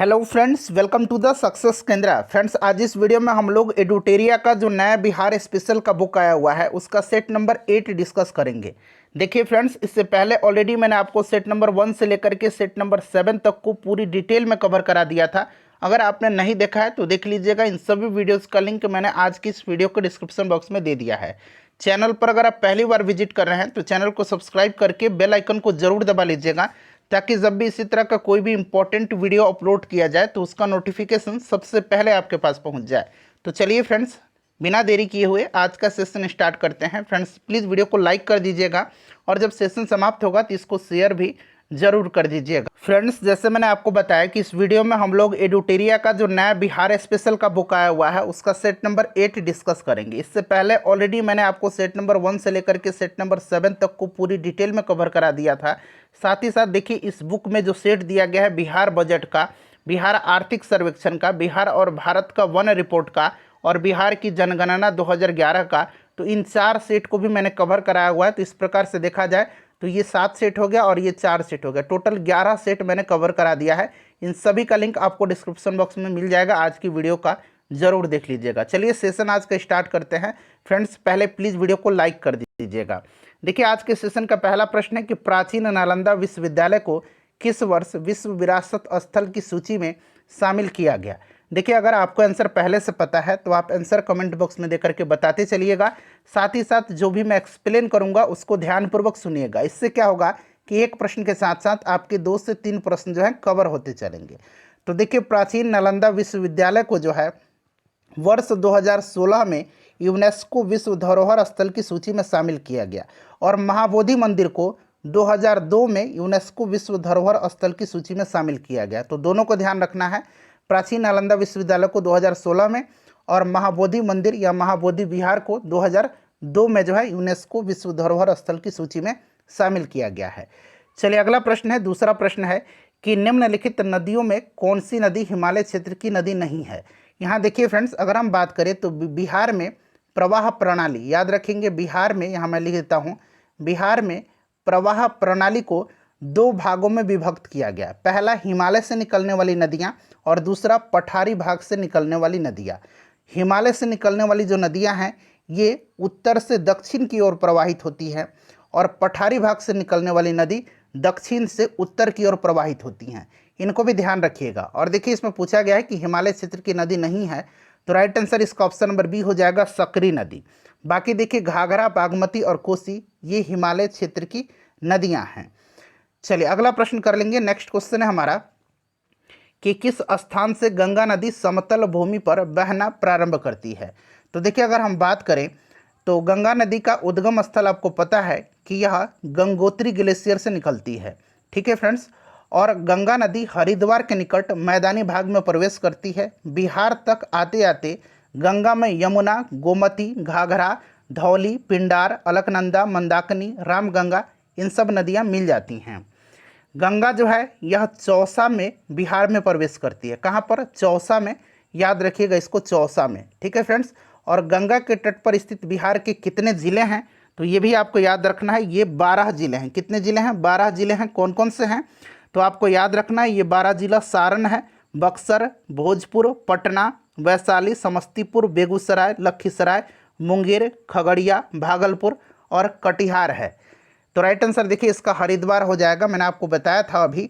Hello friends, welcome to the success Kendra. Friends, आज इस video में हम लोग एडुटेरिया का जो नया बिहार स्पेशल का बुक आया हुआ है उसका सेट नंबर 8 डिस्कस करेंगे। देखिए फ्रेंड्स, इससे पहले ऑलरेडी मैंने आपको सेट नंबर 1 से लेकर के सेट नंबर 7 तक को पूरी डिटेल में कवर करा दिया था। अगर आपने नहीं देखा है तो देख लीजिएगा। इन सभी वीडियोज़ का लिंक मैंने आज की इस वीडियो के डिस्क्रिप्शन बॉक्स में दे दिया है। चैनल पर अगर आप पहली बार विजिट कर रहे हैं तो चैनल को सब्सक्राइब करके बेल आइकन को जरूर दबा लीजिएगा, ताकि जब भी इसी तरह का कोई भी इंपॉर्टेंट वीडियो अपलोड किया जाए तो उसका नोटिफिकेशन सबसे पहले आपके पास पहुंच जाए। तो चलिए फ्रेंड्स, बिना देरी किए हुए आज का सेशन स्टार्ट करते हैं। फ्रेंड्स, प्लीज़ वीडियो को लाइक कर दीजिएगा और जब सेशन समाप्त होगा तो इसको शेयर भी जरूर कर दीजिएगा। फ्रेंड्स, जैसे मैंने आपको बताया कि इस वीडियो में हम लोग एडुटेरिया का जो नया बिहार स्पेशल का बुक आया हुआ है उसका सेट नंबर 8 डिस्कस करेंगे। इससे पहले ऑलरेडी मैंने आपको सेट नंबर 1 से लेकर के सेट नंबर 7 तक को पूरी डिटेल में कवर करा दिया था। साथ ही साथ देखिए, इस बुक में जो सेट दिया गया है बिहार बजट का, बिहार आर्थिक सर्वेक्षण का, बिहार और भारत का वन रिपोर्ट का और बिहार की जनगणना 2011 का, तो इन 4 सेट को भी मैंने कवर कराया हुआ है। तो इस प्रकार से देखा जाए तो ये 7 सेट हो गया और ये 4 सेट हो गया, टोटल 11 सेट मैंने कवर करा दिया है। इन सभी का लिंक आपको डिस्क्रिप्शन बॉक्स में मिल जाएगा। आज की वीडियो का जरूर देख लीजिएगा। चलिए सेशन आज का स्टार्ट करते हैं। फ्रेंड्स, पहले प्लीज़ वीडियो को लाइक कर दीजिएगा। देखिए, आज के सेशन का पहला प्रश्न है कि प्राचीन नालंदा विश्वविद्यालय को किस वर्ष विश्व विरासत स्थल की सूची में शामिल किया गया। देखिए, अगर आपको आंसर पहले से पता है तो आप आंसर कमेंट बॉक्स में देकर के बताते चलिएगा। साथ ही साथ जो भी मैं एक्सप्लेन करूंगा उसको ध्यानपूर्वक सुनिएगा। इससे क्या होगा कि एक प्रश्न के साथ साथ आपके 2 से 3 प्रश्न जो है कवर होते चलेंगे। तो देखिए, प्राचीन नालंदा विश्वविद्यालय को जो है वर्ष 2016 में यूनेस्को विश्व धरोहर स्थल की सूची में शामिल किया गया और महाबोधि मंदिर को 2002 में यूनेस्को विश्व धरोहर स्थल की सूची में शामिल किया गया। तो दोनों को ध्यान रखना है, प्राचीन नालंदा विश्वविद्यालय को 2016 में और महाबोधि मंदिर या महाबोधि विहार को 2002 में जो है यूनेस्को विश्व धरोहर स्थल की सूची में शामिल किया गया है। चलिए, अगला प्रश्न है, दूसरा प्रश्न है कि निम्नलिखित नदियों में कौन सी नदी हिमालय क्षेत्र की नदी नहीं है। यहाँ देखिए फ्रेंड्स, अगर हम बात करें तो बिहार में प्रवाह प्रणाली, याद रखेंगे बिहार में, यहाँ मैं लिख देता हूँ, बिहार में प्रवाह प्रणाली को 2 भागों में विभक्त किया गया। पहला हिमालय से निकलने वाली नदियाँ और दूसरा पठारी भाग से निकलने वाली नदियाँ। हिमालय से निकलने वाली जो नदियाँ हैं ये उत्तर से दक्षिण की ओर प्रवाहित होती हैं और पठारी भाग से निकलने वाली नदी दक्षिण से उत्तर की ओर प्रवाहित होती हैं। इनको भी ध्यान रखिएगा। और देखिए, इसमें पूछा गया है कि हिमालय क्षेत्र की नदी नहीं है, तो राइट आंसर इसका ऑप्शन नंबर बी हो जाएगा, सकरी नदी। बाकी देखिए, घाघरा, बागमती और कोसी ये हिमालय क्षेत्र की नदियां हैं। चलिए, अगला प्रश्न कर लेंगे। नेक्स्ट क्वेश्चन है हमारा कि किस स्थान से गंगा नदी समतल भूमि पर बहना प्रारंभ करती है। तो देखिए, अगर हम बात करें तो गंगा नदी का उद्गम स्थल आपको पता है कि यह गंगोत्री ग्लेशियर से निकलती है। ठीक है फ्रेंड्स, और गंगा नदी हरिद्वार के निकट मैदानी भाग में प्रवेश करती है। बिहार तक आते आते गंगा में यमुना, गोमती, घाघरा, धौली, पिंडार, अलकनंदा, मंदाकिनी, रामगंगा इन सब नदियां मिल जाती हैं। गंगा जो है यह चौसा में बिहार में प्रवेश करती है। कहाँ पर? चौसा में, याद रखिएगा इसको, चौसा में। ठीक है फ्रेंड्स, और गंगा के तट पर स्थित बिहार के कितने ज़िले हैं तो ये भी आपको याद रखना है। ये 12 जिले हैं। कितने ज़िले हैं? 12 जिले हैं। कौन कौन से हैं तो आपको याद रखना है। ये 12 जिला सारण है, बक्सर, भोजपुर, पटना, वैशाली, समस्तीपुर, बेगूसराय, लखीसराय, मुंगेर, खगड़िया, भागलपुर और कटिहार है। तो राइट आंसर देखिए इसका हरिद्वार हो जाएगा। मैंने आपको बताया था अभी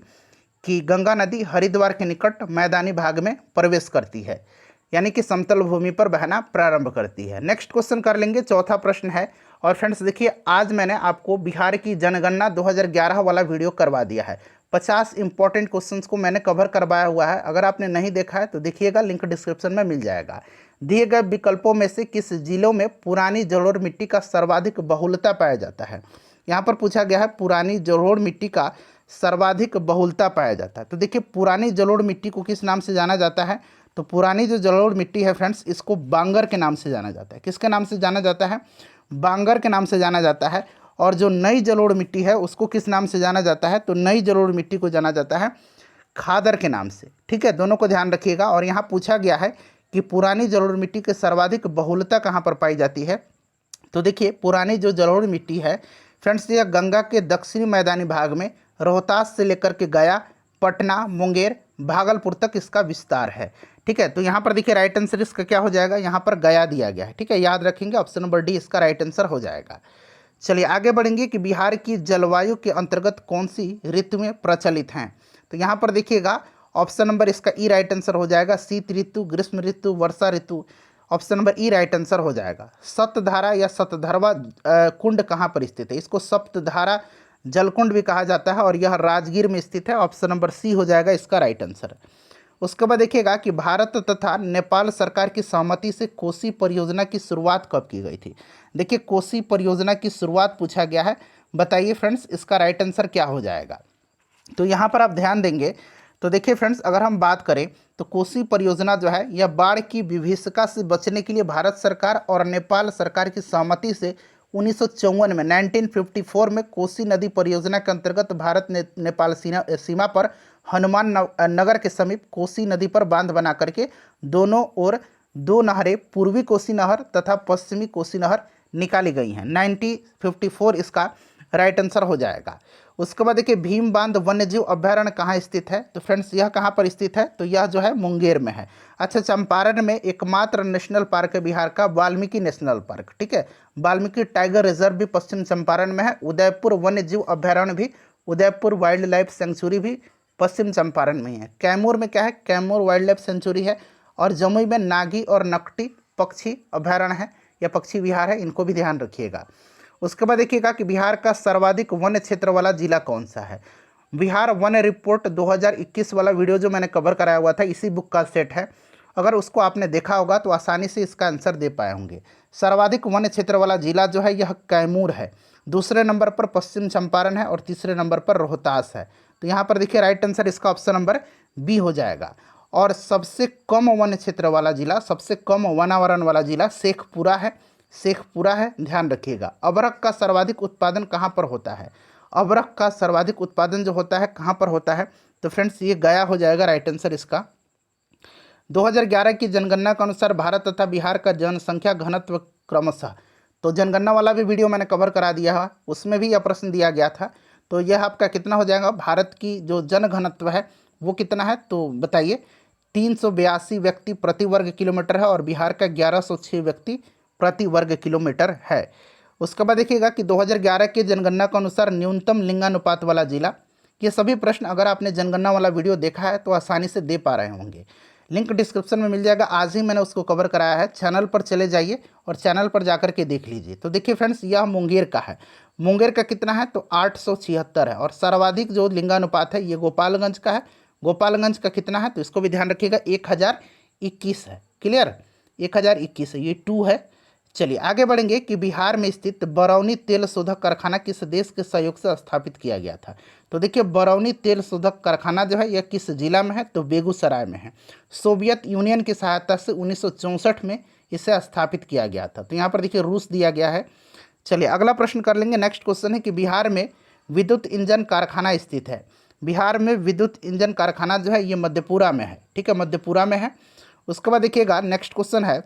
कि गंगा नदी हरिद्वार के निकट मैदानी भाग में प्रवेश करती है, यानी कि समतल भूमि पर बहना प्रारंभ करती है। नेक्स्ट क्वेश्चन कर लेंगे, चौथा प्रश्न है। और फ्रेंड्स देखिए, आज मैंने आपको बिहार की जनगणना 2011 वाला वीडियो करवा दिया है। 50 इंपॉर्टेंट क्वेश्चंस को मैंने कवर करवाया हुआ है। अगर आपने नहीं देखा है तो देखिएगा, लिंक डिस्क्रिप्शन में मिल जाएगा। दिए गए विकल्पों में से किस जिलों में पुरानी जलोढ़ मिट्टी का सर्वाधिक बहुलता पाया जाता है। यहाँ पर पूछा गया है पुरानी जलोढ़ मिट्टी का सर्वाधिक बहुलता पाया जाता है। तो देखिए, पुरानी जलोढ़ मिट्टी को किस नाम से जाना जाता है तो पुरानी जो जलोढ़ मिट्टी है फ्रेंड्स, इसको बांगर के नाम से जाना जाता है। किसके नाम से जाना जाता है? बांगर के नाम से जाना जाता है। और जो नई जलोढ़ मिट्टी है उसको किस नाम से जाना जाता है तो नई जलोढ़ मिट्टी को जाना जाता है खादर के नाम से। ठीक है, दोनों को ध्यान रखिएगा। और यहाँ पूछा गया है कि पुरानी जलोढ़ मिट्टी के सर्वाधिक बहुलता कहाँ पर पाई जाती है। तो देखिए, पुरानी जो जलोढ़ मिट्टी है फ्रेंड्स, यह गंगा के दक्षिणी मैदानी भाग में रोहतास से लेकर के गया, पटना, मुंगेर, भागलपुर तक इसका विस्तार है। ठीक है, तो यहाँ पर देखिए राइट आंसर इसका क्या हो जाएगा, यहाँ पर गया दिया गया है। ठीक है, याद रखेंगे, ऑप्शन नंबर डी इसका राइट आंसर हो जाएगा। चलिए आगे बढ़ेंगे कि बिहार की जलवायु के अंतर्गत कौन सी ऋतुएं प्रचलित हैं। तो यहाँ पर देखिएगा ऑप्शन नंबर इसका ई राइट आंसर हो जाएगा, शीत ऋतु, ग्रीष्म ऋतु, वर्षा ऋतु। Option number E right answer हो जाएगा। सप्तधारा या सतधरवा कुंड कहाँ पर स्थित है, इसको सप्तधारा जलकुंड भी कहा जाता है और यह राजगीर में स्थित है। ऑप्शन नंबर सी हो जाएगा इसका राइट आंसर। उसके बाद देखिएगा कि भारत तथा नेपाल सरकार की सहमति से कोसी परियोजना की शुरुआत कब की गई थी। देखिए कोसी परियोजना की शुरुआत पूछा गया है, बताइए फ्रेंड्स इसका राइट आंसर क्या हो जाएगा। तो यहाँ पर आप ध्यान देंगे तो देखिए फ्रेंड्स, अगर हम बात करें तो कोसी परियोजना जो है यह बाढ़ की विभीषिका से बचने के लिए भारत सरकार और नेपाल सरकार की सहमति से 1954 में 1954 में कोसी नदी परियोजना के अंतर्गत भारत ने नेपाल सीमा पर हनुमान नगर के समीप कोसी नदी पर बांध बना करके दोनों ओर दो नहरें, पूर्वी कोसी नहर तथा पश्चिमी कोसी नहर निकाली गई हैं। 1954 इसका राइट आंसर हो जाएगा। उसके बाद देखिए भीम बांध वन्यजीव अभ्यारण्य कहाँ स्थित है। तो फ्रेंड्स यह कहाँ पर स्थित है, तो यह जो है मुंगेर में है। अच्छा, चंपारण में एकमात्र नेशनल पार्क है बिहार का, वाल्मीकि नेशनल पार्क। ठीक है, वाल्मीकि टाइगर रिजर्व भी पश्चिम चंपारण में है। उदयपुर वन्यजीव अभ्यारण्य भी, उदयपुर वाइल्ड लाइफ सेंचुरी भी पश्चिम चंपारण में ही है। कैमूर में क्या है, कैमूर वाइल्ड लाइफ सेंचुरी है। और जमुई में नागी और नकटी पक्षी अभ्यारण्य है या पक्षी विहार है, इनको भी ध्यान रखिएगा। उसके बाद देखिएगा कि बिहार का सर्वाधिक वन क्षेत्र वाला जिला कौन सा है। बिहार वन रिपोर्ट 2021 वाला वीडियो जो मैंने कवर कराया हुआ था, इसी बुक का सेट है। अगर उसको आपने देखा होगा तो आसानी से इसका आंसर दे पाए होंगे। सर्वाधिक वन क्षेत्र वाला जिला जो है यह कैमूर है, दूसरे नंबर पर पश्चिम चंपारण है और तीसरे नंबर पर रोहतास है। तो यहाँ पर देखिए राइट आंसर इसका ऑप्शन नंबर बी हो जाएगा। और सबसे कम वन क्षेत्र वाला जिला, सबसे कम वनावरण वाला जिला शेखपुरा है, शेखपुरा है, ध्यान रखिएगा। अबरख का सर्वाधिक उत्पादन कहाँ पर होता है, अबरख का सर्वाधिक उत्पादन जो होता है कहाँ पर होता है, तो फ्रेंड्स ये गया हो जाएगा राइट आंसर इसका। 2011 की जनगणना के अनुसार भारत तथा बिहार का जनसंख्या घनत्व क्रमशः, तो जनगणना वाला भी वीडियो मैंने कवर करा दिया है, उसमें भी यह प्रश्न दिया गया था। तो यह आपका कितना हो जाएगा, भारत की जो जनघनत्व है वो कितना है, तो बताइए। 382 व्यक्ति प्रति वर्ग किलोमीटर है और बिहार का 1106 व्यक्ति प्रति वर्ग किलोमीटर है। उसके बाद देखिएगा कि 2011 के जनगणना के अनुसार न्यूनतम लिंगानुपात वाला जिला। ये सभी प्रश्न अगर आपने जनगणना वाला वीडियो देखा है तो आसानी से दे पा रहे होंगे, लिंक डिस्क्रिप्शन में मिल जाएगा। आज ही मैंने उसको कवर कराया है, चैनल पर चले जाइए और चैनल पर जाकर के देख लीजिए। तो देखिए फ्रेंड्स, यह मुंगेर का है। मुंगेर का कितना है, तो 876 है। और सर्वाधिक जो लिंगानुपात है ये गोपालगंज का है। गोपालगंज का कितना है, तो इसको भी ध्यान रखिएगा, 1021 है। क्लियर, 1021 है, ये 2 है। चलिए आगे बढ़ेंगे कि बिहार में स्थित बरौनी तेल शोधक कारखाना किस देश के सहयोग से स्थापित किया गया था। तो देखिए बरौनी तेल शोधक कारखाना जो है यह किस जिला में है, तो बेगूसराय में है। सोवियत यूनियन की सहायता से 1964 में इसे स्थापित किया गया था। तो यहाँ पर देखिए रूस दिया गया है। चलिए अगला प्रश्न कर लेंगे। नेक्स्ट क्वेश्चन है कि बिहार में विद्युत इंजन कारखाना स्थित है। बिहार में विद्युत इंजन कारखाना जो है ये मधेपुरा में है। ठीक है, मधेपुरा में है। उसके बाद देखिएगा नेक्स्ट क्वेश्चन है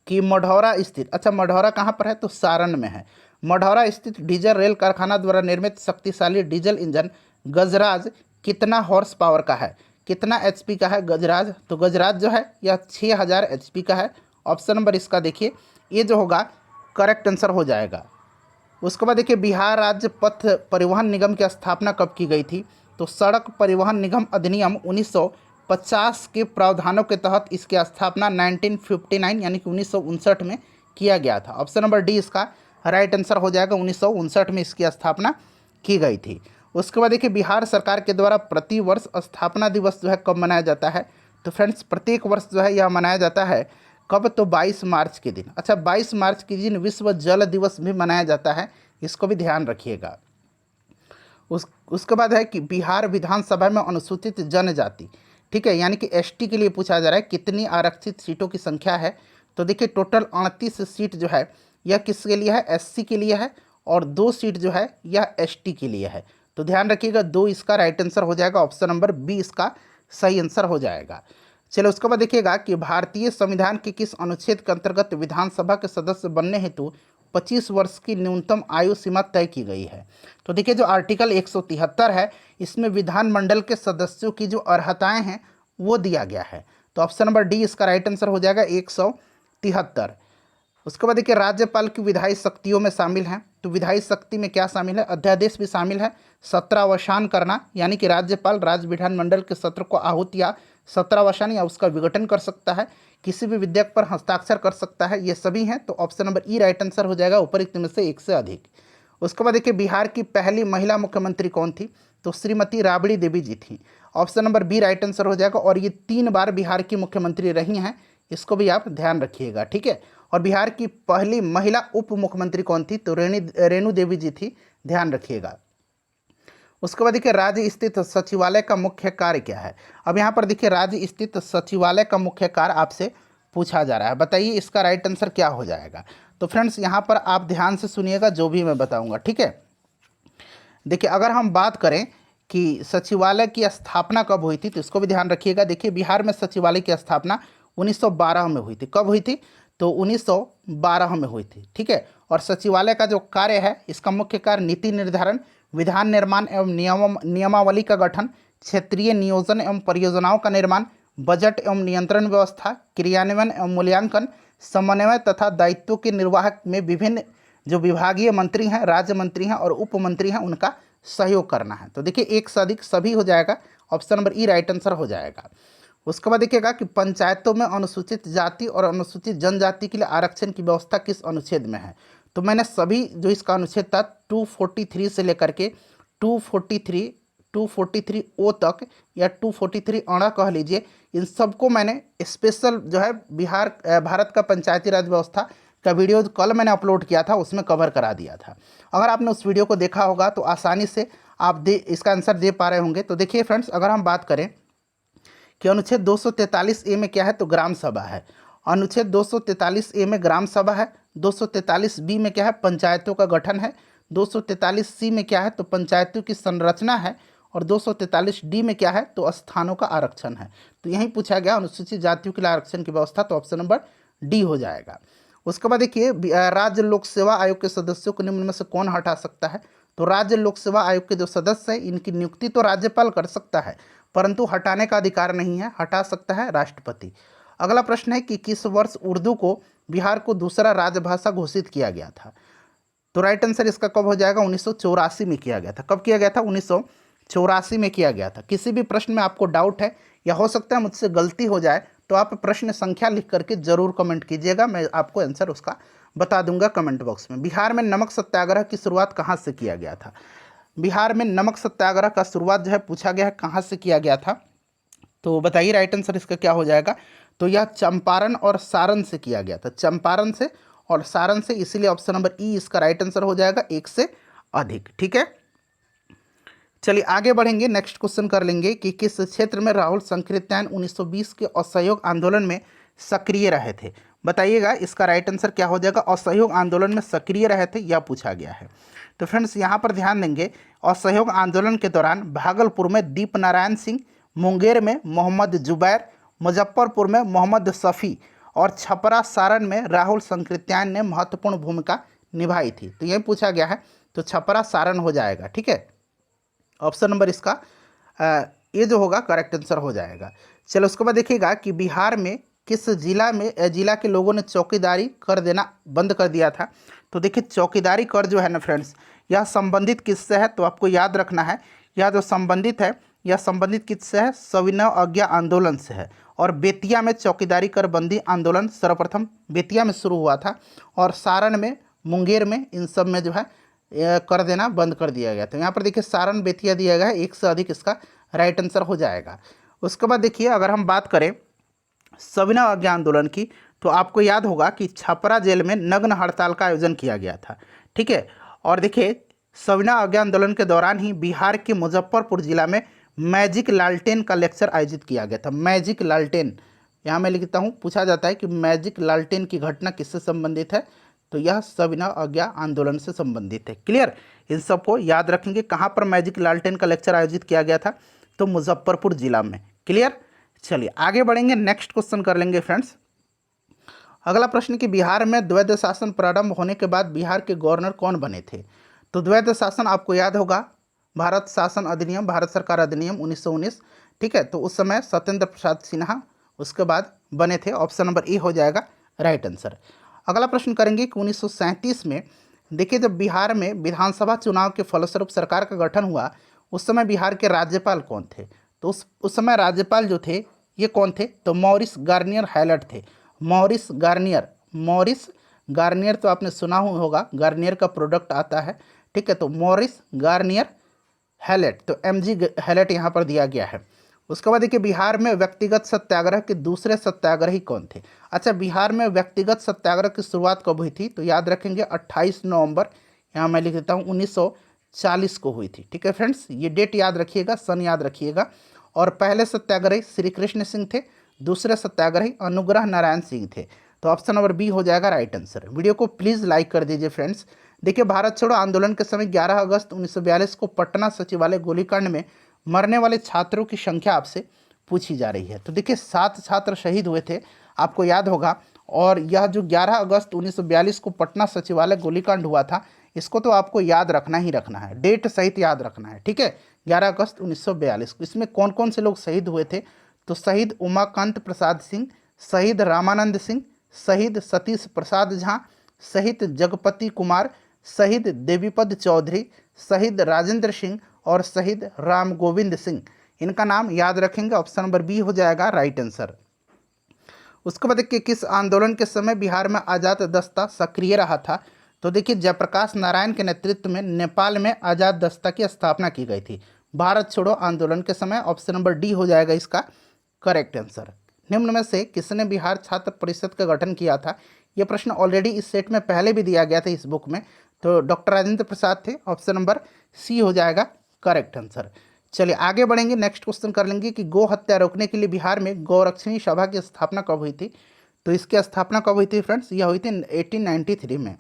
कि मढ़ौरा स्थित, अच्छा मढ़ौरा कहाँ पर है, तो सारण में है। मढ़ौरा स्थित डीजल रेल कारखाना द्वारा निर्मित शक्तिशाली डीजल इंजन गजराज कितना हॉर्स पावर का है, कितना एचपी का है गजराज, तो गजराज जो है यह 6000 एचपी का है। ऑप्शन नंबर इसका देखिए ये जो होगा करेक्ट आंसर हो जाएगा। उसके बाद देखिए बिहार राज्य पथ परिवहन निगम की स्थापना कब की गई थी, तो सड़क परिवहन निगम अधिनियम 1950 के प्रावधानों के तहत इसकी स्थापना 1959 यानी कि 1959 में किया गया था। ऑप्शन नंबर डी इसका राइट आंसर हो जाएगा, 1959 में इसकी स्थापना की गई थी। उसके बाद देखिए बिहार सरकार के द्वारा प्रति वर्ष स्थापना दिवस जो है कब मनाया जाता है, तो फ्रेंड्स प्रत्येक वर्ष जो है यह मनाया जाता है कब, तो 22 मार्च के दिन। अच्छा 22 मार्च के दिन विश्व जल दिवस भी मनाया जाता है, इसको भी ध्यान रखिएगा। उसके बाद है कि बिहार विधानसभा में अनुसूचित जनजाति, ठीक है, यानी कि एसटी के लिए पूछा जा रहा है कितनी आरक्षित सीटों की संख्या है। तो देखिए टोटल 38 सीट जो है यह किसके लिए है, एससी के लिए है, और 2 सीट जो है यह एसटी के लिए है। तो ध्यान रखिएगा 2 इसका राइट आंसर हो जाएगा, ऑप्शन नंबर बी इसका सही आंसर हो जाएगा। चलो उसके बाद देखिएगा कि भारतीय संविधान के किस अनुच्छेद के अंतर्गत विधानसभा के सदस्य बनने हेतु 25 वर्ष की न्यूनतम आयु सीमा तय की गई है। तो देखिए जो आर्टिकल 173 है इसमें विधानमंडल के सदस्यों की जो अर्हताएं हैं वो दिया गया है। तो ऑप्शन नंबर डी इसका राइट आंसर हो जाएगा 173। उसके बाद देखिए राज्यपाल की विधायी शक्तियों में शामिल हैं। तो विधायी शक्ति में क्या शामिल है? अध्यादेश भी शामिल है, सत्रावसान करना, यानी कि राज्यपाल राज्य विधानमंडल के सत्र को आहूत या सत्रावसान या उसका विघटन कर सकता है, किसी भी विधेयक पर हस्ताक्षर कर सकता है, ये सभी हैं। तो option number E right answer हो जाएगा उपरोक्त में से एक से अधिक। उसके बाद देखिए बिहार की पहली महिला मुख्यमंत्री कौन थी? तो श्रीमती राबड़ी देवी जी थी। Option number B right answer हो जाएगा। और ये 3 बार बिहार की मुख्यमंत्री रही हैं, इसको भी आप ध्यान रखिएगा, ठीक है। और बिहार की पहली महिला उप मुख्यमंत्री कौन थी? तो रेणु देवी जी थी, ध्यान रखिएगा। उसके बाद देखिए राज्य स्थित सचिवालय का मुख्य कार्य क्या है? अब यहाँ पर देखिए राज्य स्थित सचिवालय का मुख्य कार्य आपसे पूछा जा रहा है, बताइए इसका राइट आंसर क्या हो जाएगा। तो फ्रेंड्स यहाँ पर आप ध्यान से सुनिएगा जो भी मैं बताऊँगा, ठीक है। देखिए अगर हम बात करें कि सचिवालय की स्थापना कब हुई थी तो इसको भी ध्यान रखिएगा। देखिए बिहार में सचिवालय की स्थापना 1912 में हुई थी। कब हुई थी? तो 1912 में हुई थी, ठीक है। और सचिवालय का जो कार्य है इसका मुख्य कार्य नीति निर्धारण, विधान निर्माण एवं नियमावली का गठन, क्षेत्रीय नियोजन एवं परियोजनाओं का निर्माण, बजट एवं नियंत्रण व्यवस्था, क्रियान्वयन एवं मूल्यांकन, समन्वय तथा दायित्वों के निर्वाह में विभिन्न जो विभागीय मंत्री हैं, राज्य मंत्री हैं और उप मंत्री हैं उनका सहयोग करना है। तो देखिए एक से अधिक सभी हो जाएगा, option number E right answer हो जाएगा। उसके बाद देखिएगा कि पंचायतों में अनुसूचित जाति और अनुसूचित जनजाति के लिए आरक्षण की व्यवस्था किस अनुच्छेद में है? तो मैंने सभी जो इसका अनुच्छेद था 243 से लेकर के 243 ओ तक या 243 अड़ा कह लीजिए, इन सबको मैंने स्पेशल जो है भारत का पंचायती राज व्यवस्था का वीडियो कल मैंने अपलोड किया था उसमें कवर करा दिया था। अगर आपने उस वीडियो को देखा होगा तो आसानी से आप इसका आंसर दे पा रहे होंगे। तो देखिए फ्रेंड्स अगर हम बात करें कि अनुच्छेद 243 ए में क्या है तो ग्राम सभा है, अनुच्छेद 243 ए में ग्राम सभा है, 243 बी में क्या है पंचायतों का गठन है, 243 सी में क्या है तो पंचायतों की संरचना है और 243 डी में क्या है तो स्थानों का आरक्षण है। तो यहीं पूछा गया अनुसूचित जातियों के लिए आरक्षण की व्यवस्था, तो ऑप्शन नंबर डी हो जाएगा। उसके बाद देखिए राज्य लोक सेवा आयोग के सदस्यों को निम्न में से कौन हटा सकता है? तो राज्य लोक सेवा आयोग के जो सदस्य हैं इनकी नियुक्ति तो राज्यपाल कर सकता है परंतु हटाने का अधिकार नहीं है, हटा सकता है राष्ट्रपति। अगला प्रश्न है कि किस वर्ष उर्दू को बिहार को दूसरा राजभाषा घोषित किया गया था? तो राइट आंसर इसका कब हो जाएगा? 1984 में किया गया था। कब किया गया था? 1984 में किया गया था। किसी भी प्रश्न में आपको डाउट है या हो सकता है मुझसे गलती हो जाए तो आप प्रश्न संख्या लिख करके जरूर कमेंट कीजिएगा, मैं आपको आंसर उसका बता दूंगा कमेंट बॉक्स में। बिहार में नमक सत्याग्रह की शुरुआत कहाँ से किया गया था? बिहार में नमक सत्याग्रह का शुरुआत जो है पूछा गया है कहाँ से किया गया था, तो बताइए राइट आंसर इसका क्या हो जाएगा। तो यह चंपारण और सारण से किया गया था, चंपारण से और सारण से, इसीलिए ऑप्शन नंबर ई इसका राइट आंसर हो जाएगा एक से अधिक, ठीक है। चलिए आगे बढ़ेंगे, नेक्स्ट क्वेश्चन कर लेंगे कि किस क्षेत्र में राहुल संकृत्यायन 1920 के असहयोग आंदोलन में सक्रिय रहे थे? बताइएगा इसका राइट आंसर क्या हो जाएगा। असहयोग आंदोलन में सक्रिय रहे थे यह पूछा गया है। तो फ्रेंड्स यहाँ पर ध्यान देंगे, असहयोग आंदोलन के दौरान भागलपुर में दीप नारायण सिंह, मुंगेर में मोहम्मद जुबैर, मुजफ्फरपुर में मोहम्मद शफी और छपरा सारण में राहुल संकृत्यायन ने महत्वपूर्ण भूमिका निभाई थी। तो यही पूछा गया है, तो छपरा सारण हो जाएगा, ठीक है। ऑप्शन नंबर इसका ये जो होगा करेक्ट आंसर हो जाएगा। चलो उसके बाद देखिएगा कि बिहार में किस जिला के लोगों ने चौकीदारी कर देना बंद कर दिया था? तो देखिए चौकीदारी कर जो है ना फ्रेंड्स, यह संबंधित किससे है? तो आपको याद रखना है, यह जो संबंधित है यह संबंधित किससे है? सविनय अवज्ञा आंदोलन से है। और बेतिया में चौकीदारी कर बंदी आंदोलन सर्वप्रथम बेतिया में शुरू हुआ था और सारण में, मुंगेर में, इन सब में जो है कर देना बंद कर दिया गया। तो यहाँ पर देखिए सारण बेतिया दिया गया है, एक से अधिक इसका राइट आंसर हो जाएगा। उसके बाद देखिए अगर हम बात करें सविनय अवज्ञा आंदोलन की, तो आपको याद होगा कि छपरा जेल में नग्न हड़ताल का आयोजन किया गया था, ठीक है। और देखिए सविनय अवज्ञा आंदोलन के दौरान ही बिहार के मुजफ्फरपुर जिला में मैजिक लालटेन का लेक्चर आयोजित किया गया था। मैजिक लालटेन, यहाँ मैं लिखता हूँ, पूछा जाता है कि मैजिक लालटेन की घटना किससे संबंधित है? तो यह सविनय अवज्ञा आंदोलन से संबंधित है। क्लियर, इन सबको याद रखेंगे। कहाँ पर मैजिक लालटेन का लेक्चर आयोजित किया गया था? तो मुजफ्फरपुर जिला में। क्लियर, चलिए आगे बढ़ेंगे, नेक्स्ट क्वेश्चन कर लेंगे फ्रेंड्स। अगला प्रश्न कि बिहार में द्वैध शासन प्रारंभ होने के बाद बिहार के गवर्नर कौन बने थे। तो द्वैध शासन आपको याद होगा, भारत शासन अधिनियम, भारत सरकार अधिनियम 1919, ठीक है। तो उस समय सत्येंद्र प्रसाद सिन्हा उसके बाद बने थे। ऑप्शन नंबर ए हो जाएगा राइट आंसर। अगला प्रश्न करेंगे कि 1937 में देखिए जब बिहार में विधानसभा चुनाव के फलस्वरूप सरकार का गठन हुआ, उस समय बिहार के राज्यपाल कौन थे। तो उस समय राज्यपाल जो थे ये कौन थे, तो मॉरिस गार्नियर हैलेट थे। मॉरिस गार्नियर तो आपने सुना हुआ होगा, गार्नियर का प्रोडक्ट आता है, ठीक है। तो मॉरिस गार्नियर हैलेट, तो MG हैलेट यहाँ पर दिया गया है। उसके बाद देखिए बिहार में व्यक्तिगत सत्याग्रह के दूसरे सत्याग्रही कौन थे। अच्छा, बिहार में व्यक्तिगत सत्याग्रह की शुरुआत कब हुई थी, तो याद रखेंगे 28 नवंबर, यहाँ मैं लिख देता हूँ 1940 को हुई थी, ठीक है फ्रेंड्स। ये डेट याद रखिएगा, सन याद रखिएगा। और पहले सत्याग्रही श्री कृष्ण सिंह थे, दूसरे सत्याग्रही अनुग्रह नारायण सिंह थे। तो ऑप्शन नंबर बी हो जाएगा राइट आंसर। वीडियो को प्लीज़ लाइक कर दीजिए फ्रेंड्स। देखिए भारत छोड़ो आंदोलन के समय 11 अगस्त 1942 को पटना सचिवालय गोलीकांड में मरने वाले छात्रों की संख्या आपसे पूछी जा रही है। तो देखिए 7 छात्र शहीद हुए थे, आपको याद होगा। और यह जो 11 अगस्त 1942 को पटना सचिवालय गोलीकांड हुआ था, इसको तो आपको याद रखना ही रखना है, डेट सहित याद रखना है, ठीक है। 11 अगस्त 1942 को इसमें कौन कौन से लोग शहीद हुए थे, तो शहीद उमाकांत प्रसाद सिंह, शहीद रामानंद सिंह, शहीद सतीश प्रसाद झा, शहीद जगपति कुमार, शहीद देवीपद चौधरी, शहीद राजेंद्र सिंह और शहीद राम गोविंद सिंह। इनका नाम याद रखेंगे। ऑप्शन नंबर बी हो जाएगा राइट आंसर। उसके बाद देखिए किस आंदोलन के समय बिहार में आज़ाद दस्ता सक्रिय रहा था। तो देखिए जयप्रकाश नारायण के नेतृत्व में नेपाल में आज़ाद दस्ता की स्थापना की गई थी, भारत छोड़ो आंदोलन के समय। ऑप्शन नंबर डी हो जाएगा इसका करेक्ट आंसर। निम्न में से किसने बिहार छात्र परिषद का गठन किया था। यह प्रश्न ऑलरेडी इस सेट में पहले भी दिया गया था इस बुक में, तो डॉक्टर राजेंद्र प्रसाद थे। ऑप्शन नंबर सी हो जाएगा करेक्ट आंसर। चलिए आगे बढ़ेंगे, नेक्स्ट क्वेश्चन कर लेंगे कि गौ हत्या रोकने के लिए बिहार में गौरक्षणी सभा की स्थापना कब हुई थी। तो इसकी स्थापना कब हुई थी फ्रेंड्स, यह हुई थी 1893 में।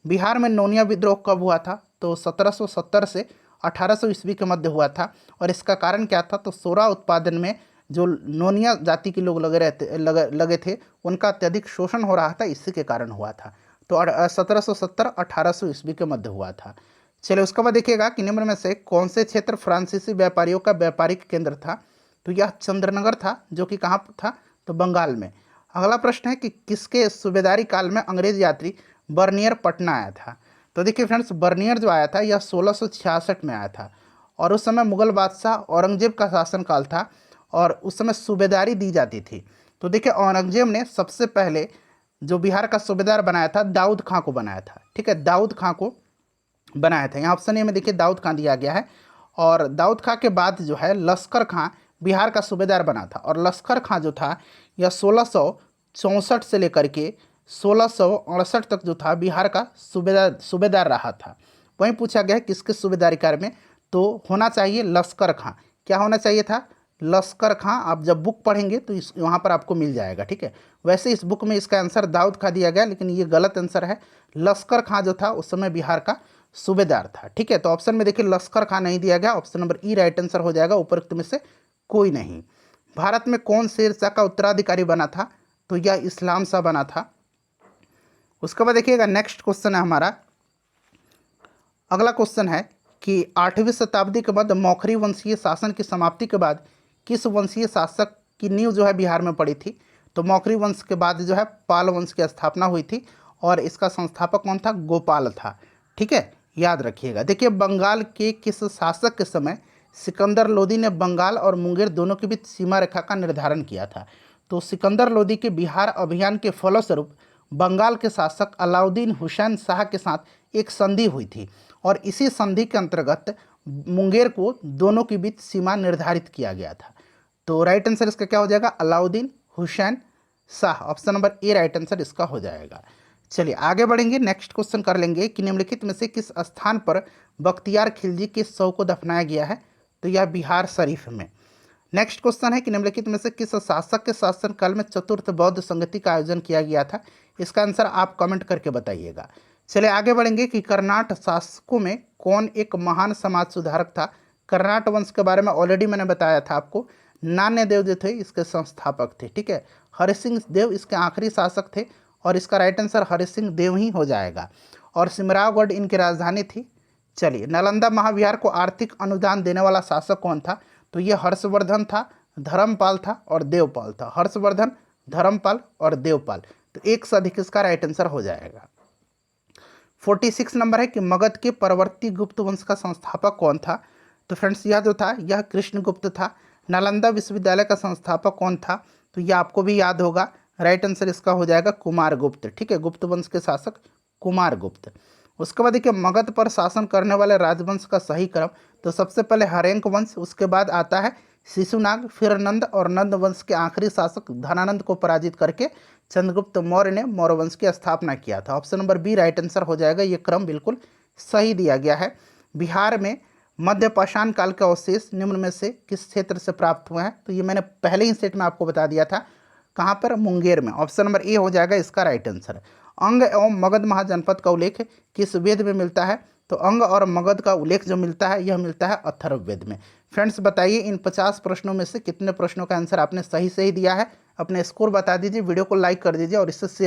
बिहार में नोनिया विद्रोह कब हुआ था, तो 1770 से 1800 ईस्वी के मध्य हुआ था। और इसका कारण क्या था, तो सोरा उत्पादन में जो नोनिया जाति के लोग लगे थे उनका अत्यधिक शोषण हो रहा था, इसी के कारण हुआ था। तो 1770 1800 ईस्वी के मध्य हुआ था। चलिए उसके बाद देखिएगा कि निम्न में से कौन से क्षेत्र फ्रांसीसी व्यापारियों का व्यापारिक केंद्र था। तो यह चंद्रनगर था, जो कि कहाँ था, तो बंगाल में। अगला प्रश्न है कि किसके सूबेदारी काल में अंग्रेज यात्री बर्नियर पटना आया था। तो देखिए फ्रेंड्स बर्नियर जो आया था यह 1666 में आया था, और उस समय मुगल बादशाह औरंगजेब का शासनकाल था, और उस समय सूबेदारी दी जाती थी। तो देखिए औरंगजेब ने सबसे पहले जो बिहार का सूबेदार बनाया था दाऊद खां को बनाया था, ठीक है, दाऊद खां को बनाया था। यहाँ ऑप्शन ए में देखिए दाऊद खां दिया गया है। और दाऊद खां के बाद जो है लश्कर खां बिहार का सूबेदार बना था, और लश्कर खां जो था यह 1664 से लेकर के 1668 तक जो था बिहार का सूबेदार रहा था। वहीं पूछा गया है किसके सूबेदारी काल में, तो होना चाहिए लश्कर खां। क्या होना चाहिए था, लश्कर खां। आप जब बुक पढ़ेंगे तो इस वहाँ पर आपको मिल जाएगा, ठीक है। वैसे इस बुक में इसका आंसर दाऊद खां दिया गया, लेकिन ये गलत आंसर है। लश्कर खां जो था उस समय बिहार का सूबेदार था, ठीक है। तो ऑप्शन में देखिए लश्कर खां नहीं दिया गया, option number E right answer हो जाएगा, उपरोक्त में से कोई नहीं। भारत में कौन शेरशाह का उत्तराधिकारी बना था, तो यह इस्लाम शाह बना था। उसके बाद देखिएगा नेक्स्ट क्वेश्चन है हमारा, अगला क्वेश्चन है कि 8वीं शताब्दी के बाद मौखरी वंशीय शासन की समाप्ति के बाद किस वंशीय शासक की नींव जो है बिहार में पड़ी थी। तो मौखरी वंश के बाद जो है पाल वंश की स्थापना हुई थी, और इसका संस्थापक कौन था, गोपाल था, ठीक है, याद रखिएगा। देखिए बंगाल के किस शासक के समय सिकंदर लोदी ने बंगाल और मुंगेर दोनों के बीच सीमा रेखा का निर्धारण किया था। तो सिकंदर लोदी के बिहार अभियान के फलस्वरूप बंगाल के शासक अलाउद्दीन हुसैन शाह के साथ एक संधि हुई थी, और इसी संधि के अंतर्गत मुंगेर को दोनों के बीच सीमा निर्धारित किया गया था। तो राइट आंसर इसका क्या हो जाएगा, Alauddin Hussain Shah. Option number A right answer इसका हो जाएगा। चलिए आगे बढ़ेंगे, नेक्स्ट क्वेश्चन कर लेंगे कि निम्नलिखित में से किस स्थान पर बख्तियार खिलजी के शव को दफनाया गया है। तो यह बिहार शरीफ में। नेक्स्ट क्वेश्चन है कि निम्नलिखित में से किस शासक के शासनकाल में चतुर्थ बौद्ध संगति का आयोजन किया गया था। इसका आंसर आप कमेंट करके बताइएगा। चलिए आगे बढ़ेंगे कि कर्नाट शासकों में कौन एक महान समाज सुधारक था। कर्नाट वंश के बारे में ऑलरेडी मैंने बताया था आपको। नान्य देव जो थे इसके संस्थापक थे, ठीक है। हरि सिंह देव इसके आखिरी शासक थे, और इसका राइट आंसर हरि सिंह देव ही हो जाएगा। और सिमरावगढ़ इनकी राजधानी थी। चलिए, नालंदा महाविहार को आर्थिक अनुदान देने वाला शासक कौन था? तो ये हर्षवर्धन था, धर्मपाल था और देवपाल था। हर्षवर्धन, धर्मपाल और देवपाल। तो एक से अधिक इसका राइट आंसर हो जाएगा। 46 नंबर है कि मगध के परवर्ती गुप्त वंश का संस्थापक कौन था? तो फ्रेंड्स यह जो था यह कृष्णगुप्त था। नालंदा विश्वविद्यालय का संस्थापक कौन था? तो यह आपको भी याद होगा। राइट आंसर इसका हो जाएगा कुमारगुप्त। ठीक है, गुप्त वंश के शासक कुमारगुप्त। उसके बाद देखिए मगध पर शासन करने वाले राजवंश का सही क्रम। तो सबसे पहले हरेंक वंश, उसके बाद आता है शिशुनाग, फिर नंद, और नंद वंश के आखिरी शासक धनानंद को पराजित करके चंद्रगुप्त मौर्य ने मौर्य वंश की स्थापना किया था। Option number B right answer हो जाएगा। ये क्रम बिल्कुल सही दिया गया है। बिहार में मध्य पाषाण काल के अवशेष निम्न में से किस क्षेत्र से प्राप्त हुए हैं? तो ये मैंने पहले ही सेट में आपको बता दिया था। कहाँ पर? मुंगेर में। ऑप्शन नंबर ए हो जाएगा इसका राइट आंसर। अंग एवं मगध महाजनपद का उल्लेख किस वेद में मिलता है? तो अंग और मगध का उल्लेख जो मिलता है यह मिलता है अथर्ववेद में। फ्रेंड्स बताइए इन 50 प्रश्नों में से कितने प्रश्नों का आंसर आपने सही दिया है? अपने स्कोर बता दीजिए, वीडियो को लाइक कर दीजिए और इससे शेयर